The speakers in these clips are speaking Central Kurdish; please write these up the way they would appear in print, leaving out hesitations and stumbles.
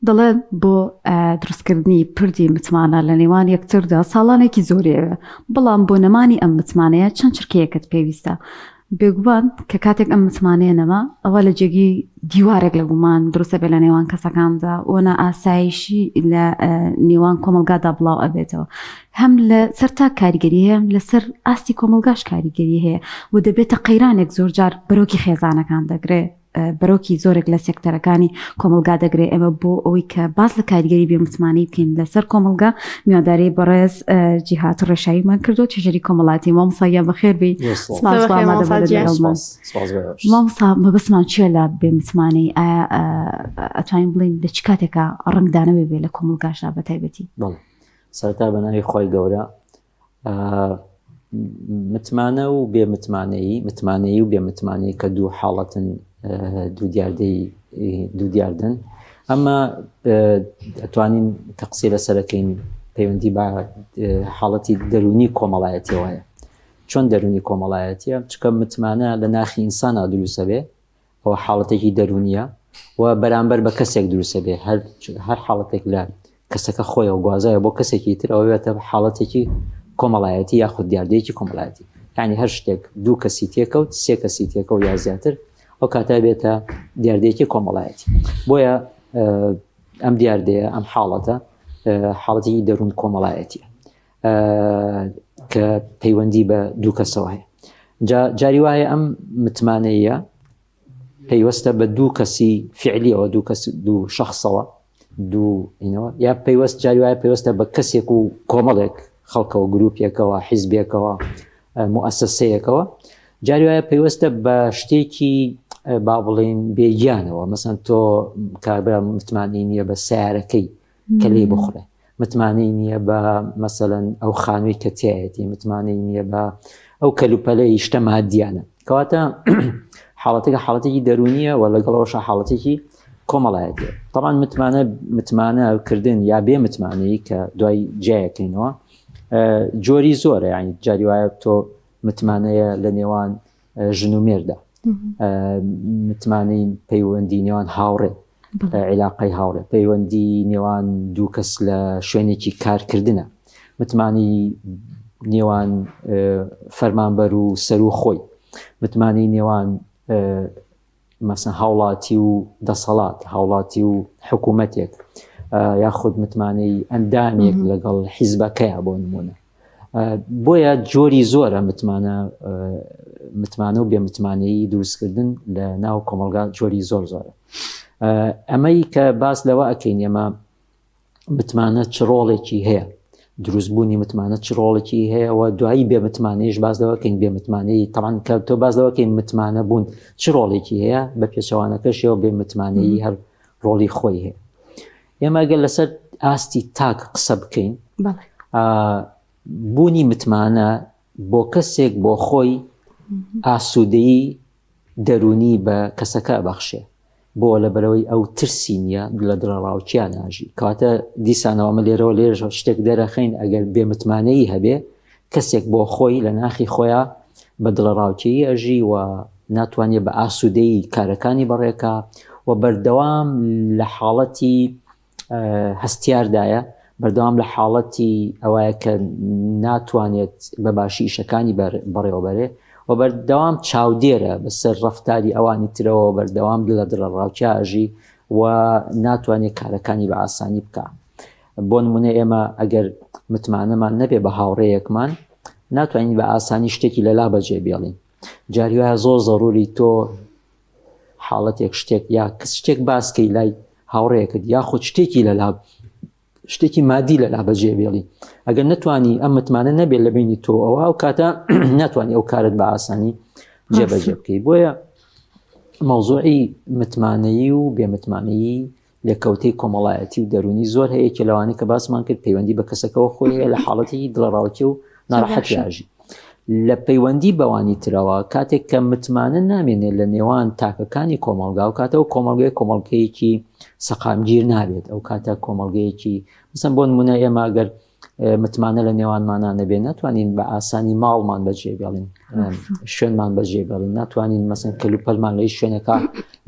دەڵێ بۆ دروستکردنی پردی متمانە لە نێوان یەکتردا ساڵانێکی زۆریەوە، بەڵام بۆ نەمانی ئەم متمانەیە چەند چرکەیەکت پێویستە. بێگومان کە کاتێک ئەم متمانەیە نەما ئەوە لە جێگی دیوارێک لە گومان دروستە بێ لە نێوان کەسەکاندا، ئۆنە ئاسایشی لە نێوان کۆمەلگادا بڵاو ئەبێتەوە. هەم لە سەر تا کاریگەری هەیە، لەسەر ئاستی کۆمەلگاش کاریگەری هەیە و دەبێتە قەیرانێک زۆرجار بەرۆکی خێزانەکان دەگرێت، بەرۆکی زۆرێک لە سێکتەرەکانی کۆمەلگا دەگرێت. ئێمە بۆ ئەوەی کە باز لە کاریگەری بێمتمانەی بکەین لەسەر کۆمەلگا میواداری بەڕێز جیهات ڕێشاییمان کردو، تێژەری کۆمەڵاتی. مامۆسایە بەخێر بی. مامۆسا مەبەستمان چییە لە بێمتمانەی؟ ئایا ئەتوانین بڵین لە چ کاتێکە ڕنگدانەوێ بێ لە کۆمەلگاشدا بە تایبەتی؟ سەرەتا بەناوی خۆی گەورە متمانە و متمانەیی و بێمتمانەی کە دوو حاڵەتن، دوو دیاردن. ئەمە ئەتوانین تەقسیر لەسەرەکەین پەیوەندی بە حاڵەتی دەرونی کۆمەڵایەتیەوەیە. چۆن دەرونی کۆمەڵایەتیە؟ چکە متمانە لە ناخی ئینسانە دروستە بێ، ئەوە حاڵەتێکی دەرونیە و بەرامبەر بە کەسێک دروستە بێ. هەر حاڵەتێک لە کەسەکە خۆیەوە گوازایە بۆ کەسێکی تر، ئەوە بێتە حاڵەتێکی کۆمەڵایەتی یاخود دیاردەیەکی کۆمەڵایەتی. یعنی هەر شتێک دوو کەسی تێکەوت، سێ کەسی تێکەوت یا زیاتر، ئەو کاتە بێتە دیاردەیەکی کۆمەڵایەتی. بۆیە ئەم دیاردەیە، ئەم حاڵەتە حاڵەتی دەروون کۆمەڵایەتیە کە پەیوەندی بە دوو کەسەوە هەیە. جاری وایە ئەم متمانەیە پەیوەستە بە دوو کەسی فعلیەوە، دوو شخصەوە، یا پەیوەست جاری وایە پەیوەستە بە کەسێک و کۆمەڵێک، خەڵکەوە، گروپێکەوە، حیزبێکەوە، موسسەیەکەوە. جاری وایە پەیوەستە بە شتێکی با بڵێن بێگیانەوە. مەسەن تۆ کاربرا متمانەی نییە بە سیارەکەی کە لێ بخورێ، متمانەی نییە بە مەسەلەن ئەو خانووی کە تایەتی، متمانەی نییە بە ئەو کەلوپەلەی شتە مادیانە. کەواتە حاڵەتێکی دەرونیە و لەگەڵەوەشە حاڵەتێکی کۆمەڵایەتیە. طبعاً متمانە کردن یا بێ متمانەی کە دوای جایەکەینەوە جۆری زۆرە. یعنی جاری وایە تۆ متمانەیە لە نێوان ژن و مێردا، متمانەی پەیوەندی نێوان هاوڕێ، عیلاقەی هاوڕێ، پەیوەندی نێوان دوو کەس لە شوێنێکی کارکردنە، متمانی نێوان فەرمانبەر و سەر و خۆی، متمانی نێوان مەسەن هاوڵاتی و دەسەڵات، هاوڵاتی و حکوومەتێک، یاخود متمانەی ئەندامێک لەگەڵ حیزبەکەیە بۆ نمونە. بۆیە جۆری زۆرە متمانە و بێمتمانەیی دروستکردن لە ناو کۆمەلگا، جۆری زۆرە. ئەمەی کە باس لەوە ئەکەین ئێمە متمانە چ ڕۆڵێکی هەیە، دروستبوونی متمانە چ ڕۆڵێکی هەیە و دوایی بێمتمانەیش باس لەوەکەین. بێمتمانەی طبعاً کە تۆ باس لەوەکەین متمانە بوون چ ڕۆڵێکی هەیە، بە پێچەوانەکەشەوە بێمتمانەیی هەر ڕۆڵی خۆی هەیە. ئێمە ئەگەر لەسەر ئاستی تاک قسە بکەین، بوونی متمانە بۆ کەسێک بۆ خۆی ئاسوودەیی دەرونی بە کەسەکە بەخشێ، بۆ لەبەرەوەی ئەو ترسی نییە لە دڵڕاوچیان ناژی. کەواتە دیسانەوە ئەمە لێرە شتێک دەرەخین، ئەگەر بێمتمانەیی هەبێ کەسێک بۆ خۆی لە ناخی خۆیان بە دڵڕاوچی ئەژی و ناتوانێت بە ئاسوودەیی کارەکانی بەڕێکە و بەردەوام لە حاڵەتی هەستیاردایە، بەردەوام لە حاڵەتی ئەوەیە کە ناتوانێت بە باشی ئیشەکانی بەڕێوەبەرێ و بەردەوام چاودێرە بەسەر ڕەفتاری ئەوانی ترەوە، بەردەوام لە دڵڕاوچیاژی و ناتوانێت کارەکانی بە ئاسانی بکە. بۆ نمونە ئێمە ئەگەر متمانەمان نەبێ بە هاوڕێیەکمان، ناتوانین بە ئاسانی شتێکی لەلا بەجێ بێڵین. جاری وایە زۆر زەڕوری تۆ حاڵەتێک شتێک یا شتێک باسکەی لای هاوڕێیەکت یاخود شتێکی لەلا، شتێکی مادی لەلا بەجێ بێڵی. ئەگەر نتوانی ئەم متمانە نەبێت لە بینی تۆ ئەو کاتە ناتوانانی ئەو کارت بە ئاسانی جێبەجێ بکەی. بۆیە مەوزوعی متمانەیی و بێمتمانەیی لێکەوتەی کۆمەڵایەتی و دەرونی زۆر هەیە کە لەوانەیە کە باسمان کرد پەیوەندی بە کەسەکەەوە خۆی لە حاڵەتی دڵڕاوەتی و ناڕەحەتی ئاژی. لە پەیوەندی بەوانی ترەوە کاتێک کە متمانە نامێنێت لە نێوان تاکەکانی کۆمەلگا، و کاتەوە کۆمەلگەیەکی سەقامگیر نابێت. ئەو کاتە کۆمەلگەیەکی مثلا بۆ نمونە ئێمە ئەگەر متمانە لە نێوانمانان نەبێت، ناتوانین بە ئاسانی ماڵمان بەجێ بێڵین، شوێنمان بەجێ بێڵین، ناتوانین مەسەن کەلوپەلمان لەی شوێنەکە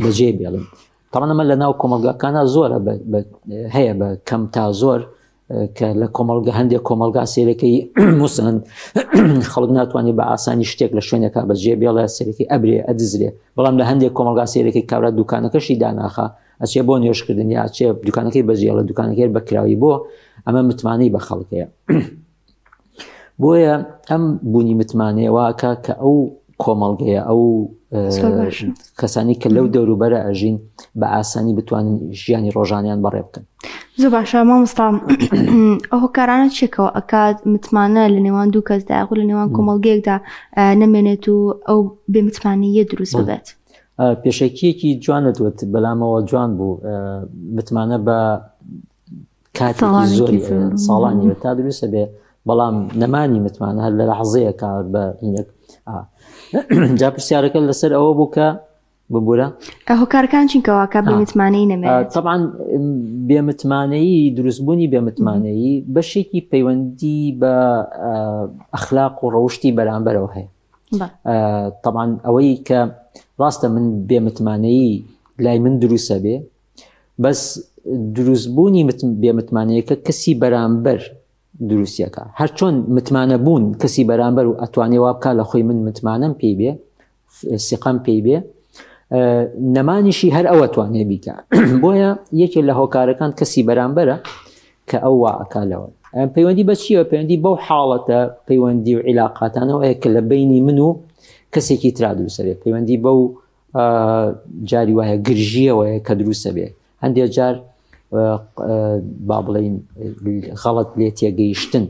بەجێ بێڵین. طبعا ئەمە لە ناو کۆمەلگاکانە زۆرە هەیە بە کەم تا زۆر کە لە کۆمەلگا هەندێک کۆمەلگا سێرەکەی موسن خەڵک ناتوانێت بە ئاسانی شتێک لە شوێنێکا بەجێ بێڵە سەرەکی ئەبرێ ئەدزرێ بەڵام لە هەندێک کۆمەلگا سێرەکەی کابرا دوکانەکەشی داناخە ئەچێ بۆ نوێشکردن یا ئەچێ دوکانەکەی بەجێڵە دوکانەکەی بەکراوی بۆ ئەمە متمانەی بە خەڵکەیە بۆیە ئەم بوونی متمانەیە واکە کە ئەو کۆمەڵگەیە ئەو کەسانی کە لەو دەوروبەرە ئەژین بە ئاسانی بتوانن ژیانی ڕۆژانیان بەڕێ بکەن. زۆر باشە مامۆستا ئەو هۆکارانە چێکەوە ئەکات متمانە لە نێوان دوو کەسدا یاخۆ لە نێوان کۆمەڵگەیەکدا نەمێنێت و ئەو بێمتمانیە دروست ببێت؟ پێشەکیەکی جوانەوت بەلامەوە جوان بوو متمانە بە کاتێکی زۆری ساڵانی تا دروستە بێ بەڵام نەمانی متمانە هەر لە لەحظەیە کار بە هینێک جا پرسیارەکە لەسەر ئەوە بوو کە ببوورە هۆکارەکان چینکەوە کە بێمتمانەی نەمێت؟ طبعاً بێمتمانەیی دروستبوونی بێمتمانەیی بەشێکی پەیوەندی بە ئەخلاق و ڕەوشتی بەرامبەرەوە هەیە. طبعاً ئەوەی کە ڕاستە من بێمتمانەیی لای من دروستە بێ بەس دروستبوونی بێمتمانەیەکە کەسی بەرامبەر دروستیەکە هەر چۆن متمانە بوون کەسی بەرامبەر و ئەتوانێ وا بکە لە خۆی من متمانەم پێی بێ سیقەم پێی بێ نەمانیشی هەر ئەوە توانێ بیکە بۆیە یەکێک لە هۆکارەکان کەسی بەرامبەرە کە ئەو واکالەوە پەیوەندی بە چیەوە پەیوەندی بەو حاڵەتە پەیوەندی و عیلاقاتانەوە هەیە کە لە بینی من و کەسێکی ترا دروستە بێت پەیوەندی بەو جاری وایە گرژیەوەیە کە دروستە بێت هەندێک جار با بڵین غەڵەت لێ تێگەیشتن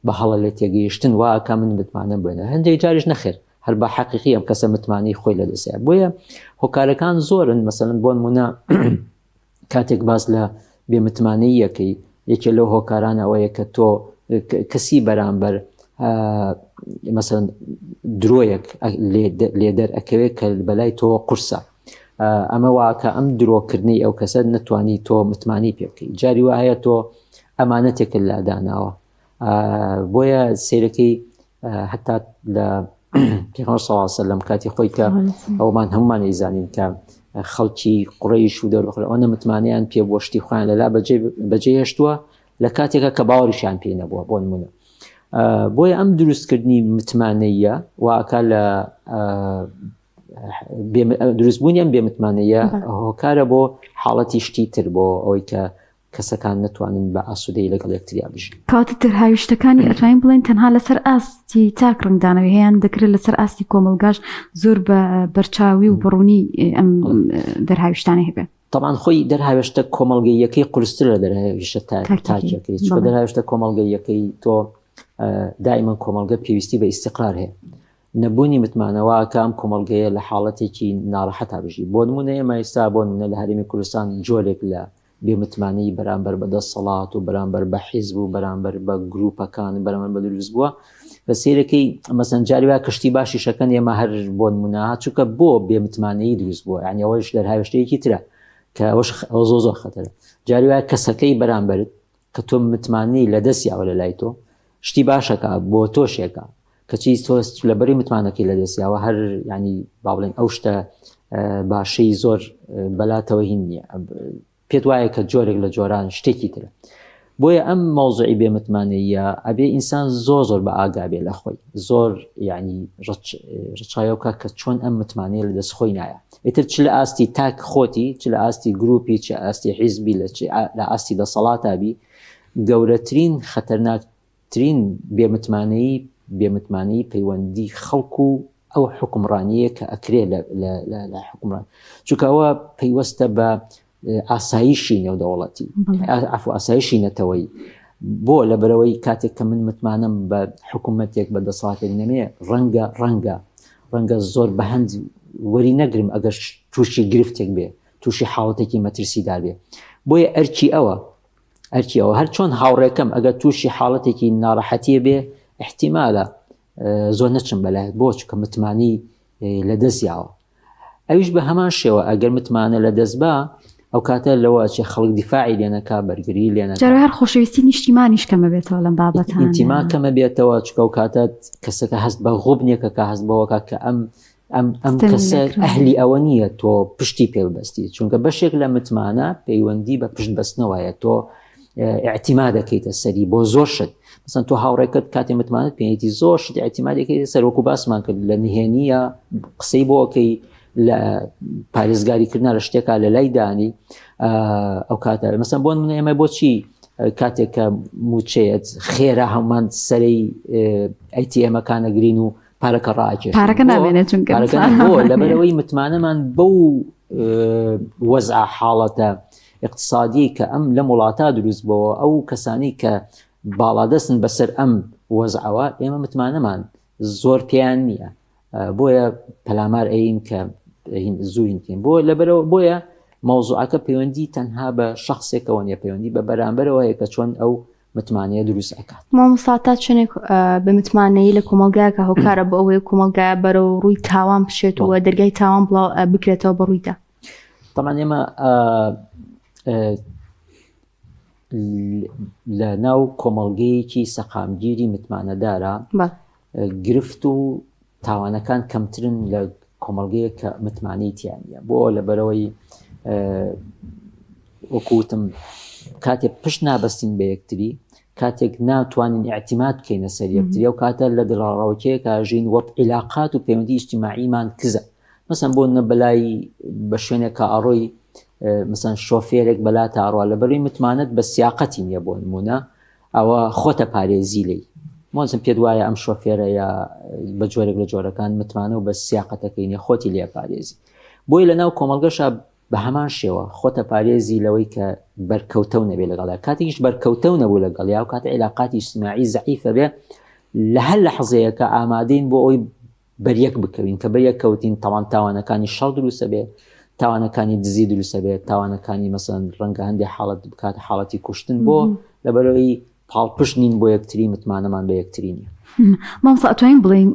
بە هەڵە لێ تێگەیشتن واکە من متمانە بێنە هەندێک جاریش نەخێر هەر بە حەقیقی ئەم کەسە متمانەی خۆی لە دەسەیە بۆیە هۆکارەکان زۆرن مەسەڵەن بۆ نمونە کاتێک باس لە بێمتمانەی یەکەی یەکێ لەو هۆکارانە ئەوەیە کە تۆ کەسی بەرامبەر مەسەڵەن درۆیەک لێ دەرئەکەوێت کە بەلای تۆ قورسە ئەمە واکە ئەم درۆکردنی ئەو کەسە نتوانی تۆ متمانی پێ بکەیت جاری وایە تۆ ئەمانەتێک لاداناوە بۆیە سیرەکەی هەتا لە پێغەمبەر صلی الله علیه و سلم کاتی خۆی کە ئەومان هەمومان ئەیزانین کە خەڵکی قوڕەیش و دەوروبەر ئەوە متمانیان پێ بۆ شتی خۆیان لەلا بەجێ هێشتووە لە کاتێکە کە باوەڕیشیان پێ نەبووە بۆ نمونە بۆیە ئەم دروستکردنی متمانەیە واکە لە دروستبوونی ئەم بێمتمانەیە هۆکارە بۆ حاڵەتی شتی تر بۆ ئەوەی کە کەسەکان نتوانن بە ئاسوودەی لەگەڵ یەکتریا بژین کاتە ترهاویشتەکانی ئەتوانین بڵێن تەنها لەسەر ئاستی تاک ڕنگدانەوەی هەیەیان دەکرێت لەسەر ئاستی کۆمەلگاش زۆر بە بەرچاوی و بڕوونی ئەم دەرهاویشتانە هەبێت طبعاً خۆی دەرهاوێشتە کۆمەڵگەیەکەی قورستر لە دەرهاویشتە تاکیەکەی چکە دەرهاویشتە کۆمەڵگەیەکەی تۆ دائما کۆمەڵگە پێویستی بە ئیستیقرار هەیە نەبوونی متمانەوە کە ئەم کۆمەڵگەیە لە حاڵەتێکی ناڕەحەتا بژی بۆ نمونە ئێمە ئێستا بۆ نمونە لە هەرێمی کوردستان جۆرێک لە بێمتمانەی بەرامبەر بە دەسەڵات و بەرامبەر بە حیزب و بەرامبەر بە گروپەکان بەرامبەر بە دروست بووە بە سیرەکەی مەسەن جاری وا کشتی باشی شەکەن ئێمە هەر بۆ نمونە چونکە بۆ بێمتمانەی دروست بووە یعنی ئەوەش دەرهاوێشتەیەکی ترە کە ئەو زۆر خەتەرە جاری وا کەسەکەی بەرامبەرت کە تۆ متمانەی لە دەستیاوە لە لای تۆ شتی باشەکە بۆ تۆشێکە کەچی تۆ لەبەری متمانەکەی لە دەستیاوە هەر ینی با بڵێن ئەو شتە باشەی زۆر بەلاتەوە هین نییە پێت وایە کە جۆرێک لە جۆران شتێکی ترە بۆیە ئەم مەوزوعی بێمتمانەیە ئەبێ ئینسان زۆر بە ئاگا بێ لە خۆی زۆر ینی ڕچایەوە کە چۆن ئەم متمانەیە لە دەست خۆی نایە ئیتر چ لە ئاستی تاک خۆتی چ لە ئاستی گروپی چ ئاستی حیزبی لە ئاستی دەسەڵاتابی گەورەترین خەتەرناکترین بێمتمانەی پەیوەندی خەڵکو و ئەو حکومڕانیە کە ئەکرێ لە حکومڕان چونکە ئەوە پەیوەستە بە ئاسایشی نێودەوڵەتی ئەفو ئاسایشی نەتەوەی بۆ لەبەرەوەی کاتێک کە من متمانم بە حکوومەتێک بە دەسەڵاتێک نەمێ ڕەنگە زۆر بەهەند وەری نەگرم ئەگەر تووشی گرفتێک بێ تووشی حاڵەتێکی مەترسیدار بێ بۆیە ئەرکی ئەوە هەر چۆن هاوڕێکەم ئەگەر تووشی حاڵەتێکی ناڕەحەتیە بێ احتیمالە زۆر نەچم بەلای بۆ چکە متمانی لە دەستیاوە ئەویش بە هەمان شێوە ئەگەر متمانە لە دەست بە ئەو کاتە لەوە چێ خەڵک دیفاعی لێنەکە بەرگری لێنە جارێ هەر خۆشەویستی نیشتیمانیش کەمە بێتەوە لەم بابەتانە ئینتیما کەمە بێتەوە چکە و کاتە کەسەکە هەست بە غوبنێکە کە هەست بەوەکە کە ئەم ئەم کەسە ئەهلی ئەوە نییە تۆ پشتی پێبەستی، چونکە بەشێک لە متمانە پەیوەندی بە پشت بەستنەوەیە، تۆ اعتیما دەکەیتە سەری بۆ زۆر شت. مثلا تۆ هاوڕێکت کاتێ متمانت پێێتی زۆر شت اعتیما دەکەیتە سەر، وەکو باسمان کرد لە نهێنیە قسەی بۆکەی لە پارێزگاریکردنا لە شتێکا لە لای دانی ئەو کاتە. مثلا بۆ نمونە ئێمە بۆچی کاتێککە موچێت خێرا هەمومان سەرەی ئەیتیئەمەکانە گرین و پارەکە ڕاکێشین، پارەکە نامێنێت چونکە لەبەرەوەی متمانەمان بەو وەزع حاڵەتە اقتصادی کە ئەم لە وڵاتە دروست بەوە، ئەو کەسانی کە باڵادەستن بەسەر ئەم وەزعەوە ئێمە متمانەمان زۆر پێیان نییە، بۆیە پەلامار ئەین کە زووینکەین بۆ لەبەرەوە. بۆیە مەوزوعەکە پەیوەندی تەنها بە شخصێکەوە نیە، پەیوەندی بە بەرامبەرەوەیە کە چۆن ئەو متمانەیە دروست ئەکات. مامۆستا تا چنێک بە متمانەیی لە کۆمەلگایەکە هۆکارە بە ئەوەیە کۆمەلگایە بەرەو ڕووی تاوان بشێتەوە، دەرگای تاوان بکرێتەوە بە ڕوویدا. طبعا ئێمە لە ناو کۆمەڵگەیەکی سەقامگیری متمانەدارە گرفت و تاوانەکان کەمترن لە کۆمەڵگەیە کە متمانەی تیانە، بۆ لەبەرەوەی وەکوتم کاتێک پشت نابەستین بە یەکتری، کاتێک ناتوانین ئاعتیماد بکەینە سەر یەکتری، ئەو کاتە لە دڵڕاوکەیەکە ژین وەک عیلاقات و پەیوەندی ئیجتیماعیمان کزە. مثلا بۆ بەلای بە شوێنێکە ئەڕۆی مثلا شۆفێرێک بەلا تاڕوا لەبەروی متمانەت بە سیاقەتی نییە، بۆ نمونە ئەوە خۆتە پارێزی لی مۆزم پێ وایە ئەم شۆفێرە یا بە جۆرێک لە جۆرەکان متمانە و بە سیاقەتەکەینە خۆتی لێ پارێزی. بۆی لە ناو کۆمەلگەشە بە هەمان شێوە خۆتە پارێزی لەوەی کە بەرکەوتەو نەبێ لەگەڵا، کاتێکیش بەرکەوتەو نەبوو لەگەڵ یا و کاتە عیلاقاتی ئیجتیماعی زەعیفە بێ، لە هەر لەحظەیەکە ئامادەین بۆ ئەوی بەریەک بکەوین کە بەریەک کەوتین تاوانەکانی شەڕ دروستە بێ، تاوانەکانی دزی دروستە بێت، تاوانەکانی مەسەن ڕەنگە هەندێک حاڵەت بکات حاڵەتی کوشتن، بۆ لەبەرەوەی پاڵپشت نین بۆ یەکتری، متمانەمان بە یەکتری نیە. مامۆستا ئەتوانین بڵێین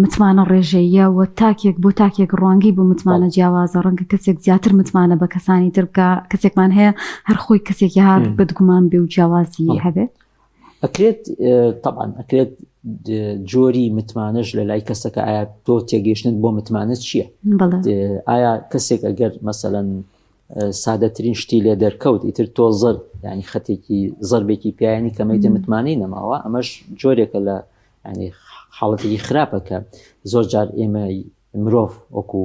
متمانە ڕێژەیە و تاکێک بۆ تاکێک ڕوانگی بۆ متمانە جیاوازە، ڕەنگە کەسێک زیاتر متمانە بە کەسانی تر بکە، کەسێکمان هەیە هەر خۆی کەسێکی هات بەدگومان بێ و جیاوازی هەبێت. ئەکرێت طبعا ئەکرێت جۆری متمانەش لە لای کەسەکە ئایا تۆ تێگەیشتنت بۆ متمانەت چییە؟ ئایا کەسێک ئەگەر مەسەلەن سادەترین شتی لێ دەرکەوت ئیتر تۆ زەر ینی خەتێکی زەربێکی پیانی کەمەیتە متمانەی نەماوە، ئەمەش جۆرێکە لە ینی حاڵەتێکی خراپە کە زۆر جار ئێمە مرۆڤ وەکو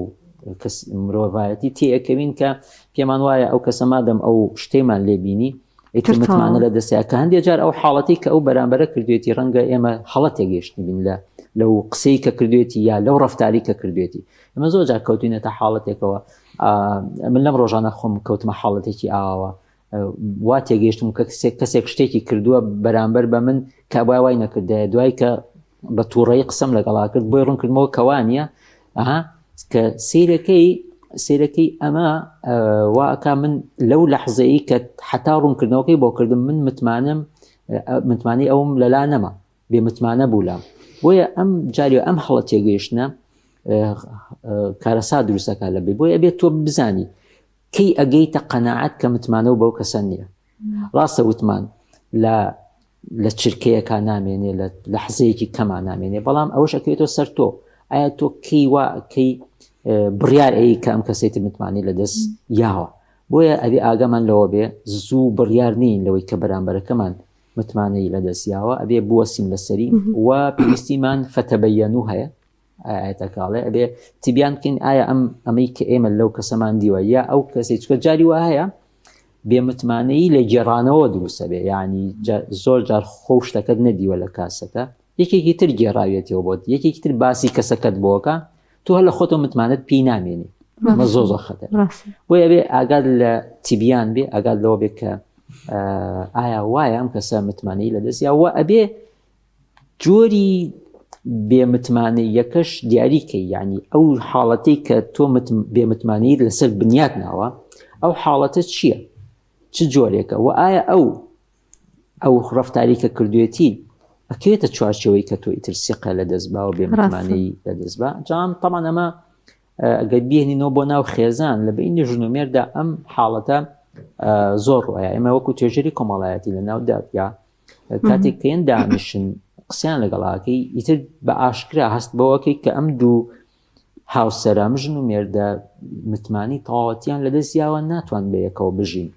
مرۆڤایەتی تێئەکەوین کە پێمان وایە ئەو کەسە مادەم ئەو شتێمان لێبینی ئیتر متمانە لە دەستەیە، کە هەندێک جار ئەو حاڵەتی کە ئەو بەرامبەرە کردوێتی ڕەنگە ئێمە هەڵە تێگەیشتنی بین لەو قسەی کە کردوێتی یا لەو ڕەفتاری کە کردوێتی. ئەمە زۆر جار کەوتوینەتە حاڵەتێکەوە. من لەم ڕۆژانە خۆم کەوتمە حاڵەتێکی ئاوە وا تێگەیشتم کە کەسێک شتێکی کردووە بەرامبەر بە من کە وای نەکردایە، دوای کە بە تووڕەیی قسەم لەگەڵا کرد بۆی ڕوونکردمەوە کەوانە کە سیرەکەی ئەمە واکە من لەو لەحزەیە کە حتا ڕوونکردنەوەکەی بۆ کردم من متمانەی ئەوم لەلا نەما بێ متمانە بوولام. بۆیە ئەم جاری ئەم هەڵە تێگەیشتنە کارەسا دروستەکە لەبێ، بۆیە ئەبێت تۆ بزانی کەی ئەگەیتە قەناعەت کە متمانە و بەو کەسە نییە. ڕاستە وتمان لە چرکەیەکە نامێنێ، لە لەحزەیەکی کەمان نامێنێ، بەڵام ئەوەش ئەکەوێتەوە سەر تۆ، ئایا تۆ کەی بڕیار ئەی کە ئەم کەسێتی متمانی لەدەست یاوە. بۆیە ئەبێ ئاگەمان لەوە بێ زوو بڕیار نین لەوەی کە بەرامبەرەکەمان متمانەی لەدەست یاوە، ئەبێ بوەسین لەسەری و پێویستیمان فەتەبەیەنو هەیە ئاەتەکاڵێ ئەبێ تیبیان بکەین ئایا ئەمەی کە ئێمە لەو کەسەمان دیوە یا ئەو کەسێک چکە جاری وە هەیە بێ متمانەی لە گێڕانەوە دروستە بێ، یعنی زۆر جار خۆ شتەکەت نەدیوە لە کاسەکە یەکێکی تر گێڕاوێتەوە بۆت، یەکێکی تر باسی کەسەکەت بۆکە، تۆ هەر لە خۆتۆ متمانەت پێی نامێنی، مە زۆر خەتەر. بۆیە بێ ئاگاد لە تیبیان بێ، ئاگاد لەوە بێ کە ئایا وایە ئەم کەسە متمانەی لەدەستیا وە ئەبێ جۆری بێمتمانەی یەکەش دیاریکەی، یعنی ئەو حاڵەتی کە تۆ بێمتمانەی لەسەر بنیاد ناوە ئەو حاڵەتە چییە؟ چ جۆرێکە؟ و ئایا ئەو ڕەفتاری کە کردوێتی ئەکەوێتە چوارچێوەی کە تۆ ئیتر سیقە لەدەست با و بێمتمانەی لەدەست با. جام تەمان ئەمە ئەگەر بێنینەوە بۆ ناو خێزان لە بینی ژنومێردا ئەم حاڵەتە زۆر ڕۆیە. ئێمە وەکو توێژەری کۆمەڵایەتی لە ناو دادیا کاتێک کەیان دانیشن قسەیان لەگەڵاکەی ئیتر بە ئاشکرا هەست بەوەکەی کە ئەم دوو هاوسەرە مژن و مێردە متمانی تەواوەتیان لەدەستیاوە ناتوان بەیەکەوە بژین.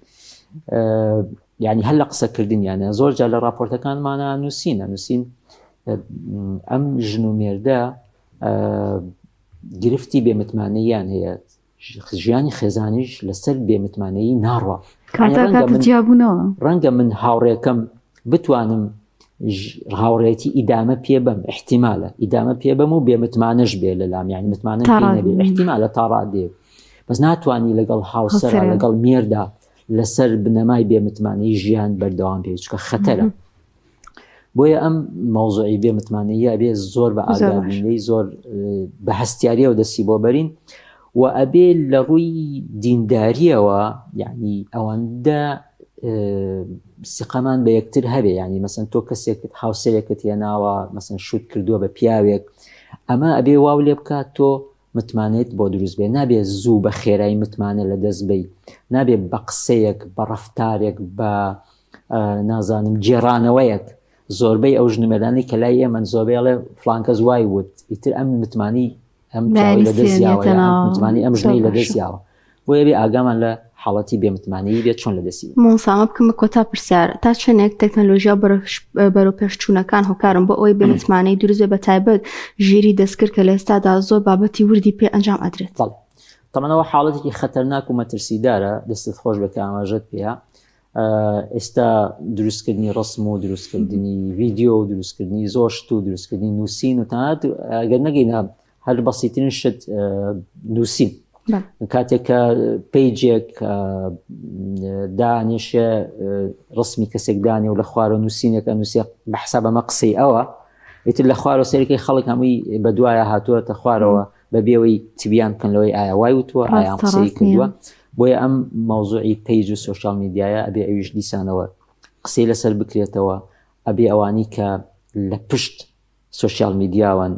یعنی هەر لە قسەکردنیانە زۆر جار لە راپۆرتەکانمانە نووسین ئەم ژن و مێردە گرفتی بێمتمانەیان هەیە، ژیانی خێزانیش لەسەر بێمتمانەیی ناڕوە. ڕەنگە من هاوڕێکەم بتوانم هاوڕێتی ئیدامە پێ بەم، احتیمالە ئیدامە پێ بەم و بێمتمانەش بێ لەلام، یعنی متمانە نەبێ، احتیمالە تا ڕادێ، بەس ناتوانی لەگەڵ هاوسەرە لەگەڵ مێردا لەسەر بنەمای بێمتمانەی ژیان بەردەوام پێ چکە خەتەرە. بۆیە ئەم مەوزوعی بێمتمانەیە ئەبێ زۆر بە ئاگاداری، زۆر بە هەستیاریەوە دەستی بۆ بەرین و ئەبێ لە ڕووی دینداریەوە، یعنی ئەوەندە سقەمان بە یەکتر هەبێ، یعنی مەسەن تۆ کەسێکت هاوسەرێکت هێناوە مەسەن شوت کردووە بە پیاوێک، ئەمە ئەبێ واو لێ بکات تۆ متمانێت بۆ دروست بێ، نابێ زوو بە خێرایی متمانە لە دەست بی، نابێ بە قسەیەک بە ڕەفتارێک بە نازانم جێرانەوەیەک. زۆربەی ئەو ژنمێرانی کە لای ئێمە زۆربەیڵێ فلانکەس وای وت ئیتر ئەم متمانی ئەم لە دەستیاوە، متمانی ئەم ژنەی لە دەستیاوە، بۆیە بێ ئاگامان لە حاڵەتی بێمتمانی بێت چۆن لە دەستی. مۆسامە بکەمە کۆتا پرسیار تا چەندێک تەکنەلۆژیا بەرەو پێشچوونەکان هۆکارم بۆ ئەوەی بێمتمانەی دروست بە تایبەت ژێری دەستکرد کە لە ئێستادا زۆر بابەتی وردی پێ ئەنجام ئەدرێت. تەمەنەوە حاڵەتێکی خەتەرناک و مەترسیدارە، دەستت خۆش بە ئاماژەت پێە. ئێستا دروستکردنی ڕسم و دروستکردنی ڤیددیۆ و دروستکردنی زۆر شت و دروستکردنی نووسین و تەنانەت ئەگەر نەگەینە هەر بەسیترین شت نووسین. کاتێک کە پیجێک دانیشە ڕسمی کەسێک دانێ و لە خوارە نووسینێکە نووسێ بە حساب ئەمە قسەی ئەوە، ئیتر لە خوارەوە سەرەکەی خەڵک هەمووی بە دوایە هاتووەتە خوارەوە بەبێەوەی تبیان بکەن لەوەی ئایا وای وتووە ئایا قسەی کردووە. بۆیە ئەم مەوزوعی پیج و سۆشیال میدیایە ئەبێ ئەویش دیسانەوە قسەی لەسەر بکرێتەوە، ئەبێ ئەوانی کە لە پشت سۆشیال میدیاوان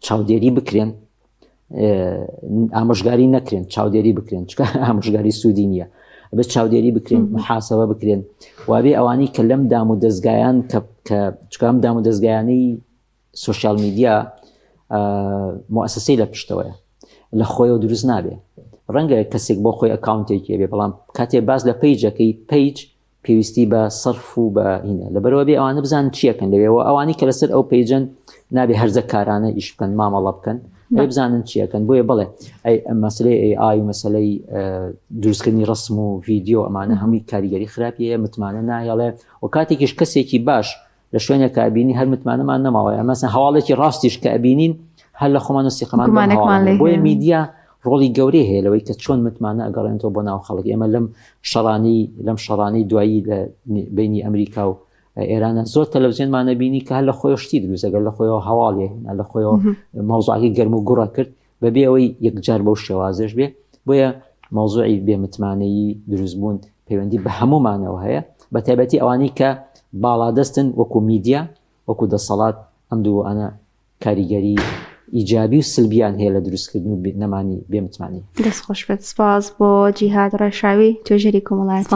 چاودێری بکرێن، ئامۆژگاری نەکرێن، چاودێری بکرێن، چکە ئامۆژگاری سوودی نییە، ئەبێ چاودێری بکرێن، محاسبە بکرێن، وابێ ئەوانی کە لەم دام و دەستگایان کە چکام دام و دەستگایانەی سۆشیال میدیا مؤسسەی لە پشتەوەیە لە خۆیەوە دروست نابێ. ڕەنگە کەسێک بۆ خۆی ئەکاونتێکی بێ، بەڵام کاتێ باز لە پیجەکەی پیج پێویستی بە سەرف و بە هینە لەبەرەوە بێ ئەوانە بزان چیەکەن لەوێەوە، ئەوانی کە لەسەر ئەو پیجن نابێ هەرزە کارانە ئیش بکەن، مامەڵە بکەن، بزانن چیەکەن. بۆیە بڵێ ئەی مەسلەی AI و مەسلەی دروستکردنی ڕسم و ڤیددیۆ ئەمانە هەمووی کاریگەری خراپیە، متمانە نایەڵێ و کاتێکیش کەسێکی باش لە شوێنێک کابینی هەر متمانەمان نەماوەیە، مەسەن هەواڵێکی ڕاستیش کە ئەبینین هەر لە خۆمان وسیقەمان بۆیە میدیا ڕۆڵی گەورەی هەیە لەوەی کە چۆن متمانە ئەگەڕێنەوە بۆ ناو خەڵک. ئێمە لەم شەڕانی دوایی لە بینی ئەمریکا و ئێرانە زۆر تەلەڤیزیۆنمانە بینی کە هەر لە خۆی شتی دروست، ئەگەر لە خۆیەوە هەواڵێ لە خۆیەوە مەوزوعەکەی گەرم و گوڕە کرد بەبێ ئەوەی یەکجار بەو شێوازش بێ. بۆیە مەوزوعی بێمتمانەیی دروستبوون پەیوەندی بە هەمومانەوە هەیە، بە تایبەتی ئەوانەی کە باڵادەستن وەکو میدیا وەکو دەسەڵات، ئەم دووانە کاریگەری ئیجابی و سلبیان هەیە لە دروستکردن و نەمانی بێمتمانی. دەستخۆش بێت. سپاس بۆ جیهاد ڕەشاوی توێژەری کۆمەڵایەتی.